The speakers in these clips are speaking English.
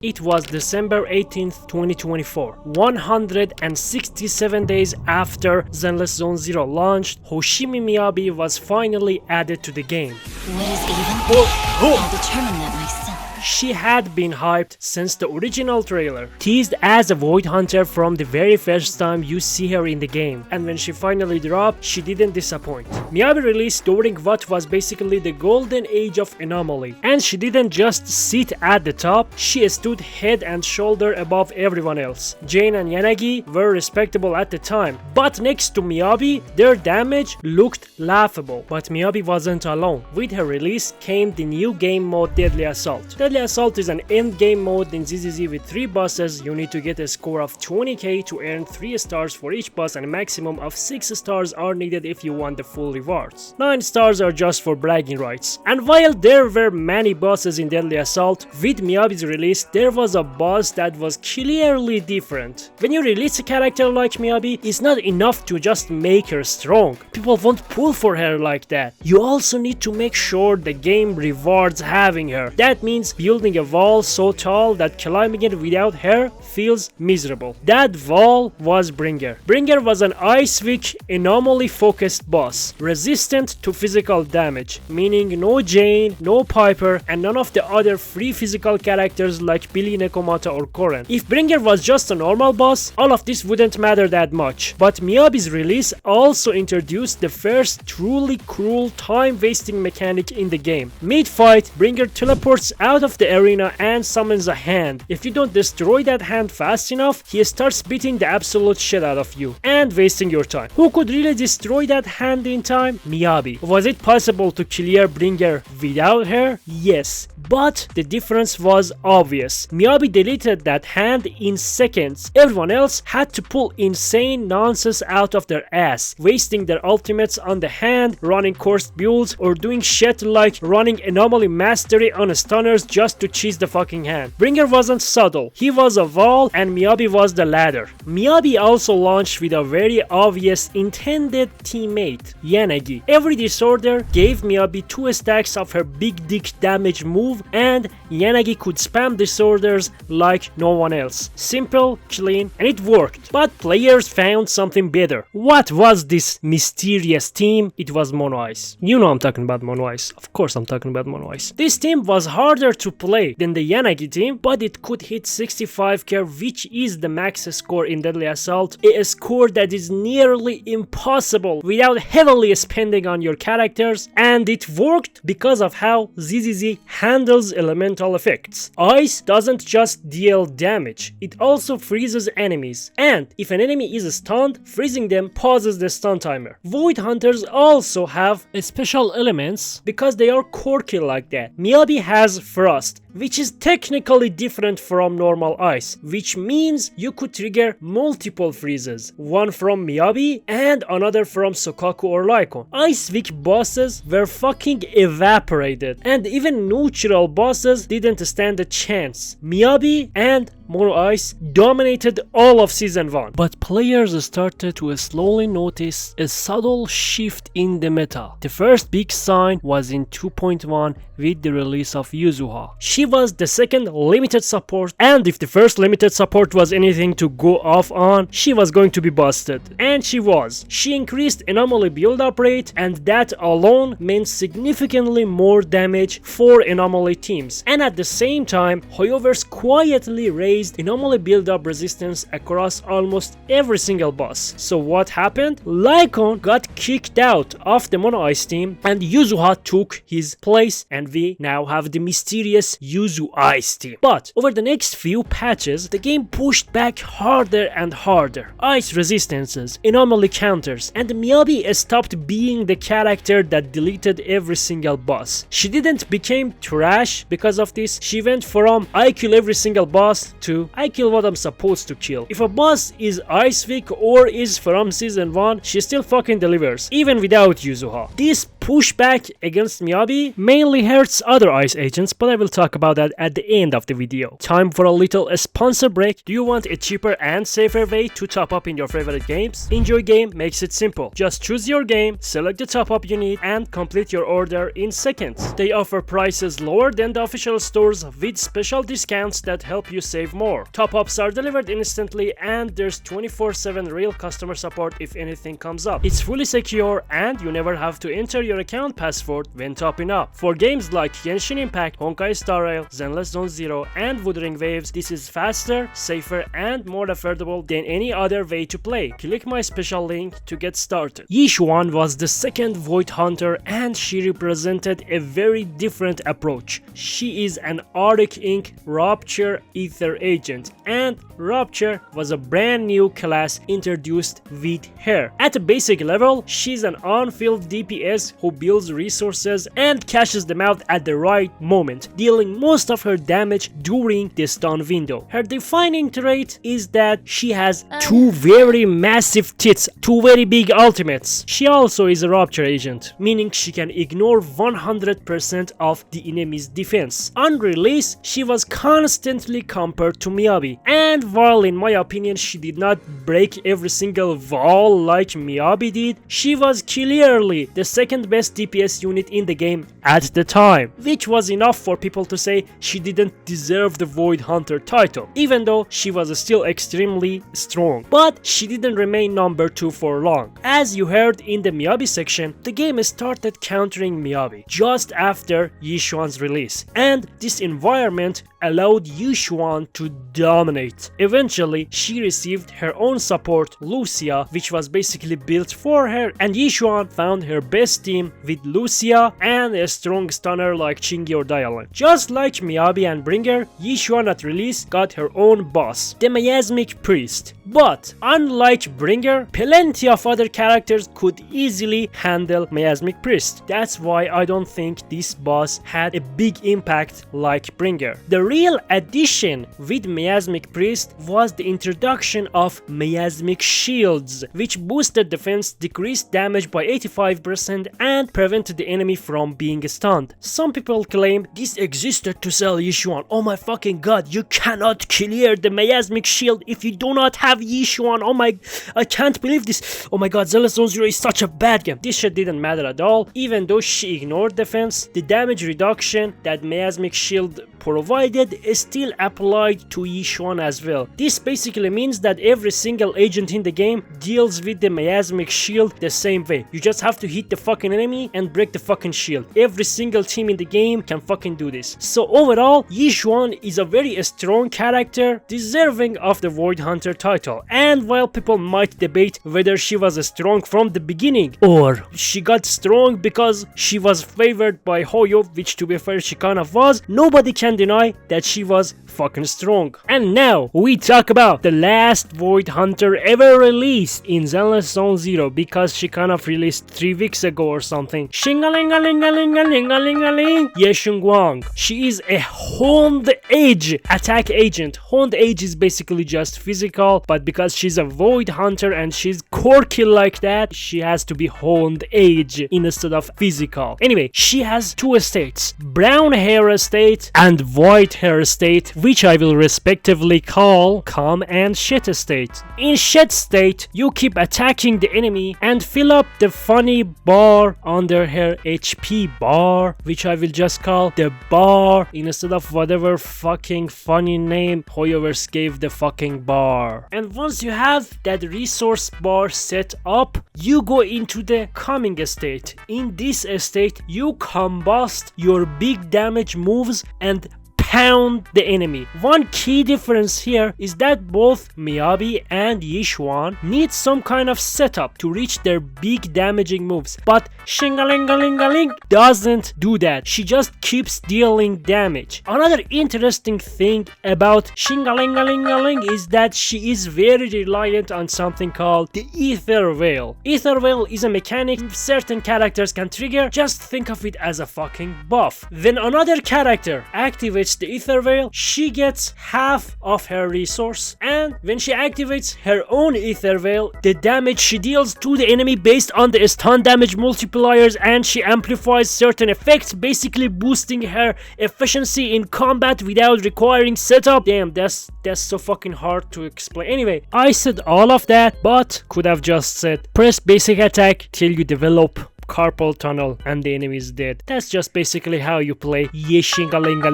It was December 18th, 2024. 167 days after Zenless Zone Zero launched, Hoshimi Miyabi was finally added to the game. What is evil? I'll determine that myself. She had been hyped since the original trailer, teased as a Void Hunter from the very first time you see her in the game, and when she finally dropped, she didn't disappoint. Miyabi released during what was basically the golden age of Anomaly, and she didn't just sit at the top, she stood head and shoulder above everyone else. Jane and Yanagi were respectable at the time, but next to Miyabi, their damage looked laughable. But Miyabi wasn't alone. With her release came the new game mode Deadly Assault. Deadly Assault is an end-game mode in ZZZ with 3 bosses. You need to get a score of 20k to earn 3 stars for each boss, and a maximum of 6 stars are needed if you want the full rewards. 9 stars are just for bragging rights. And while there were many bosses in Deadly Assault, with Miyabi's release there was a boss that was clearly different. When you release a character like Miyabi, it's not enough to just make her strong. People won't pull for her like that. You also need to make sure the game rewards having her. That means building a wall so tall that climbing it without her feels miserable. That wall was Bringer. Bringer was an Icewick anomaly focused boss, resistant to physical damage, meaning no Jane, no Piper, and none of the other free physical characters like Billy, Nekomata, or Koren. If Bringer was just a normal boss, all of this wouldn't matter that much. But Miyabi's release also introduced the first truly cruel time-wasting mechanic in the game. Mid-fight, Bringer teleports out of the arena and summons a hand. If you don't destroy that hand fast enough, he starts beating the absolute shit out of you and wasting your time. Who could really destroy that hand in time? Miyabi. Was it possible to clear Bringer without her? Yes, but the difference was obvious. Miyabi deleted that hand in seconds. Everyone else had to pull insane nonsense out of their ass, wasting their ultimates on the hand, running cursed builds, or doing shit like running anomaly mastery on stunners just to cheese the fucking hand. Bringer wasn't subtle. He was a wall and Miyabi was the ladder. Miyabi also launched with a very obvious intended teammate, Yanagi. Every disorder gave Miyabi 2 stacks of her big dick damage move, and Yanagi could spam disorders like no one else. Simple, clean, and it worked. But players found something better. What was this mysterious team? It was Mono Ice. You know I'm talking about Mono Ice. Of course I'm talking about Mono Ice. This team was harder to play than the Yanagi team, but it could hit 65k, which is the max score in Deadly Assault, a score that is nearly impossible without heavily spending on your characters, and it worked because of how ZZZ handles elemental effects. Ice doesn't just deal damage, it also freezes enemies, and if an enemy is stunned, freezing them pauses the stun timer. Void Hunters also have special elements because they are quirky like that. Miyabi has Frost, which is technically different from normal ice, which means you could trigger multiple freezes, one from Miyabi and another from Sokaku or Lycon. Icewick bosses were fucking evaporated, and even neutral bosses didn't stand a chance. Miyabi and Mono Ice dominated all of Season 1, but players started to slowly notice a subtle shift in the meta. The first big sign was in 2.1 with the release of Yuzuha. She was the second limited support, and if the first limited support was anything to go off on, she was going to be busted. And she was. She increased anomaly build-up rate, and that alone meant significantly more damage for anomaly teams. And at the same time, Hoyoverse quietly raised anomaly build-up resistance across almost every single boss. So what happened? Lycon got kicked out of the Mono Ice team, and Yuzuha took his place, and we now have the mysterious Yuzu Ice team. But over the next few patches, the game pushed back harder and harder. Ice resistances, anomaly counters, and Miyabi stopped being the character that deleted every single boss. She didn't become trash because of this. She went from I kill every single boss to I kill what I'm supposed to kill. If a boss is Icewick or is from Season 1, she still fucking delivers, even without Yuzuha. This pushback against Miyabi mainly hurts other ice agents, but I will talk about that at the end of the video. Time for a little sponsor break. Do you want a cheaper and safer way to top up in your favorite games? Enjoygm makes it simple. Just choose your game, select the top up you need, and complete your order in seconds. They offer prices lower than the official stores with special discounts that help you save more. Top ups are delivered instantly, and there's 24/7 real customer support if anything comes up. It's fully secure, and you never have to enter your account password when topping up. For games like Genshin Impact, Honkai Star Rail, Zenless Zone Zero, and Wuthering Waves, this is faster, safer, and more affordable than any other way to play. Click my special link to get started. Yixuan was the second Void Hunter, and she represented a very different approach. She is an Arctic Ink Rupture Ether agent, and Rupture was a brand new class introduced with her. At a basic level, she's an on-field DPS who builds resources and cashes them out at the right moment, dealing most of her damage during the stun window. Her defining trait is that she has two very massive tits, two very big ultimates. She also is a Rupture agent, meaning she can ignore 100% of the enemy's defense. On release, she was constantly compared to Miyabi, and while in my opinion she did not break every single wall like Miyabi did, she was clearly the second best DPS unit in the game at the time, which was enough for people to say she didn't deserve the Void Hunter title, even though she was still extremely strong. But she didn't remain number 2 for long. As you heard in the Miyabi section, the game started countering Miyabi just after Yixuan's release, and this environment allowed Yixuan to dominate. Eventually, she received her own support, Lucia, which was basically built for her, and Yixuan found her best team with Lucia and a strong stunner like Chingy or Dialon. Just like Miyabi and Bringer, Yixuan at release got her own boss, the Miasmic Priest. But unlike Bringer, plenty of other characters could easily handle Miasmic Priest. That's why I don't think this boss had a big impact like Bringer. The real addition with Miasmic Priest was the introduction of Miasmic Shields, which boosted defense, decreased damage by 85%, and prevented the enemy from being stunned. Some people claim this existed to sell Yixuan. Oh my fucking god, you cannot clear the Miasmic Shield if you do not have Yixuan. Oh my, I can't believe this. Oh my god, Zenless Zone Zero is such a bad game. This shit didn't matter at all. Even though she ignored defense, the damage reduction that Miasmic Shield provided is still applied to Yixuan as well. This basically means that every single agent in the game deals with the Miasmic Shield the same way. You just have to hit the fucking enemy and break the fucking shield. Every single team in the game can fucking do this. So overall, Yixuan is a very strong character deserving of the Void Hunter title. And while people might debate whether she was strong from the beginning or she got strong because she was favored by Hoyo, which to be fair she kind of was, nobody can deny that she was fucking strong. And now we talk about the last Void Hunter ever released in Zenless Zone Zero, because she kind of released 3 weeks ago or something. Shingalingalingalingalingalingaling, Ye Shuangguang. She is a honed age attack agent. Honed age is basically just physical, but because she's a Void Hunter and she's quirky like that, she has to be honed age instead of physical. Anyway, she has 2 states: brown hair state and white hair state, which I will respectively call calm and shit state. In shit state, you keep attacking the enemy and fill up the funny bar under her HP bar, which I will just call the bar instead of whatever fucking funny name Hoyoverse gave the fucking bar. And once you have that resource bar set up, you go into the calming state. In this state, you combust your big damage moves and pound the enemy. One key difference here is that both Miyabi and Yixuan need some kind of setup to reach their big damaging moves, but Shingalingalingaling doesn't do that. She just keeps dealing damage. Another interesting thing about Shingalingalingaling is that she is very reliant on something called the Ether Veil. Ether Veil is a mechanic certain characters can trigger. Just think of it as a fucking buff. When another character activates the Ether Veil, she gets half of her resource, and when she activates her own Ether Veil, the damage she deals to the enemy based on the stun damage multipliers, and she amplifies certain effects, basically boosting her efficiency in combat without requiring setup. Damn, that's so fucking hard to explain. Anyway, I said all of that, but could have just said press basic attack till you develop carpal tunnel and the enemy is dead. That's just basically how you play Ye Shuangguang.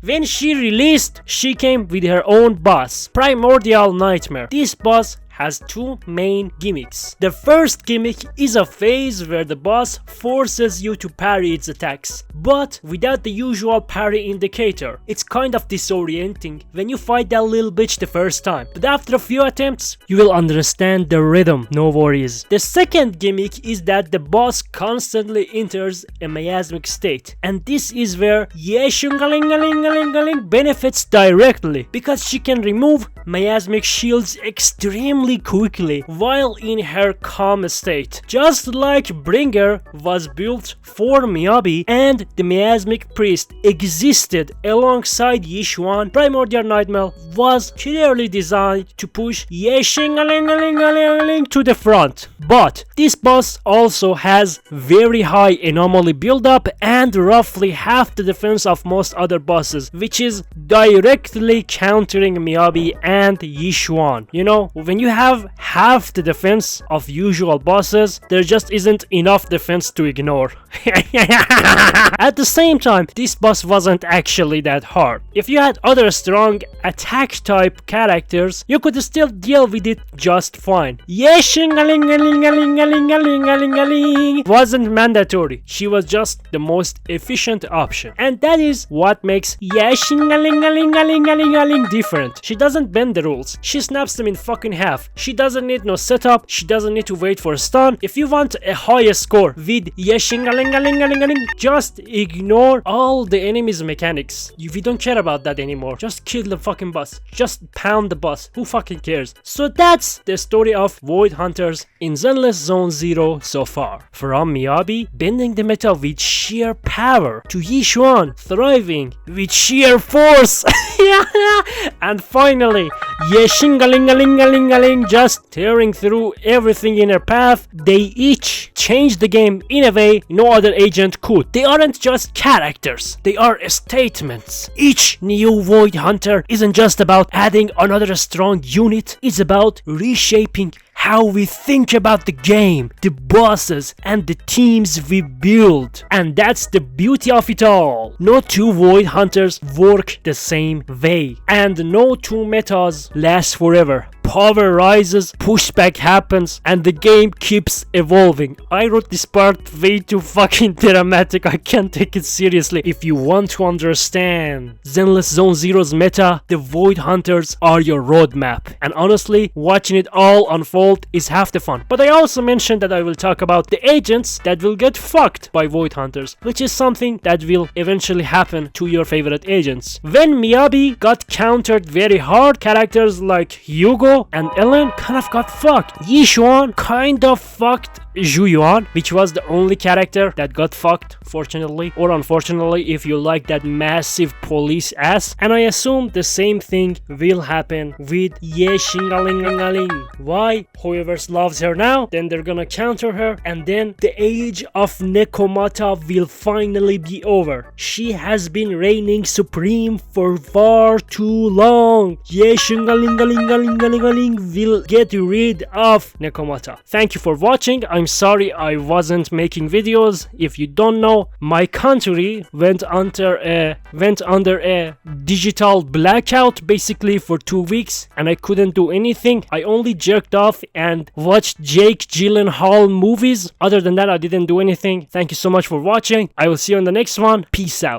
When she released, she came with her own boss, Primordial Nightmare. This boss has two main gimmicks. The first gimmick is a phase where the boss forces you to parry its attacks, but without the usual parry indicator. It's kind of disorienting when you fight that little bitch the first time, but after a few attempts, you will understand the rhythm, no worries. The second gimmick is that the boss constantly enters a miasmic state, and this is where Ye Shuangguang benefits directly, because she can remove miasmic shields extremely quickly while in her calm state. Just like Bringer was built for Miyabi and the miasmic priest existed alongside Yixuan, Primordial Nightmare was clearly designed to push Ye Shuangguang to the front. But this boss also has very high anomaly buildup and roughly half the defense of most other bosses, which is directly countering Miyabi and Yixuan. You know, when you have half the defense of usual bosses, there just isn't enough defense to ignore. At the same time, this boss wasn't actually that hard. If you had other strong attack type characters, you could still deal with it just fine. Ye Shuangguang wasn't mandatory. She was just the most efficient option. And that is what makes Ye Shuangguang different. She doesn't bend the rules. She snaps them in fucking half. She doesn't need no setup. She doesn't need to wait for a stun. If you want a higher score with Ye Shuangguang, just ignore all the enemy's mechanics. We don't care about that anymore. Just kill the fucking boss. Just pound the boss. Who fucking cares? So that's the story of Void Hunters in Zenless Zone Zero so far. From Miyabi bending the meta with sheer power to Yixuan thriving with sheer force. And finally, Ye Shuangguang just tearing through everything in her path. They each changed the game in a way no other agent could. They aren't just characters, they are statements. Each new Void Hunter isn't just about adding another strong unit, it's about reshaping how we think about the game, the bosses, and the teams we build. And that's the beauty of it all. No two Void Hunters work the same way, and no two metas last forever. Power rises, pushback happens, and the game keeps evolving. I wrote this part way too fucking dramatic. I can't take it seriously. If you want to understand Zenless Zone Zero's meta, the Void Hunters are your roadmap. And honestly, watching it all unfold is half the fun. But I also mentioned that I will talk about the agents that will get fucked by Void Hunters, which is something that will eventually happen to your favorite agents. When Miyabi got countered very hard, characters like Hugo and Ellen kind of got fucked. Yixuan kind of fucked Zhuyuan, which was the only character that got fucked, fortunately or unfortunately, if you like that massive police ass. And I assume the same thing will happen with Ye Shuangguang. Why? Hoyoverse loves her now, then they're gonna counter her, and then the age of Nekomata will finally be over. She has been reigning supreme for far too long. Ye Shuangguang will get rid of Nekomata. Thank you for watching. I'm sorry I wasn't making videos. If you don't know, my country went under a digital blackout basically for 2 weeks, and I couldn't do anything. I only jerked off and watched Jake Gyllenhaal movies. Other than that, I didn't do anything. Thank you so much for watching. I will see you on the next one. Peace out.